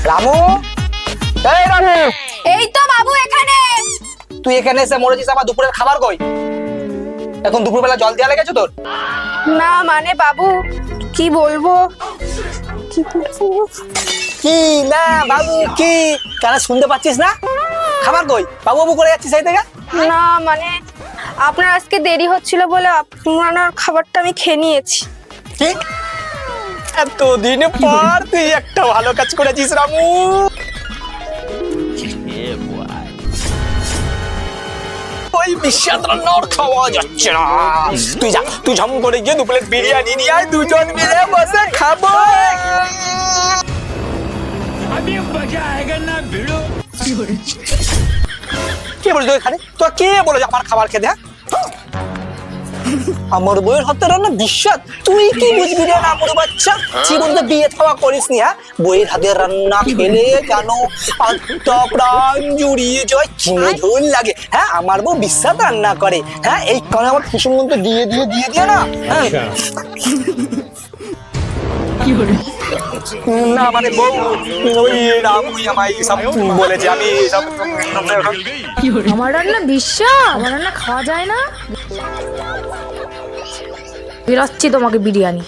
রামু, এই রামু, এই তো বাবু এখানে। তুই এখানে এসে মরেছিস, আমার দুপুরের খাবার কই? এখন দুপুরবেলা জল দেওয়া লেগেছে তোর? না মানে বাবু কি বলবো, কি বলবো? কি না বাবু, কি কেন শুনতে পাচ্ছিস না? খাবার কই? বাবু বাবু করে যাচ্ছিস এই থেকে। না মানে আপনার আজকে দেরি হচ্ছিল বলে আপনার খাবারটা আমি খেয়ে নিয়েছি। কি এতদিন পর তুই একটা ভালো কাজ করেছিস রামু। ওই বিশ্বাস রান্নার খাওয়া যাচ্ছে না। তুই যা, তুই ঝম করে গিয়ে 2 প্লেট বিরিয়ানি নিয়ে আয়, দুজন মিলে বসে খাবো। अभी मजा आएगा ना भिड़ो। কে বলছো এখানে? তো কে বলে যে আমার খাবার খেতে? হ্যাঁ, আমার বইয়ের হাতে রান্না বিশ্বাস, তুই কি বুঝবি রে না বড় বাচ্চা? জীবন তো বিয়ে থাওয়া করিসনি। হ্যাঁ, বইয়ের হাতে রান্না খেলে জানো আত্মা প্রাণ জুড়িয়ে যায়, কি মধুর লাগে। হ্যাঁ, আমার বউ বিশ্বাস রান্না করে। হ্যাঁ, এই কারণে আমার কুসুমন্ত দিয়ে না। হ্যাঁ না মানে বউ ওই রামুই আমায় সব বলেছে, আমি সব আমার রান্না বিশ্বাস, আমার রান্না খাওয়া যায় না। বেরাচ্ছি তোমাকে বিরিয়ানি।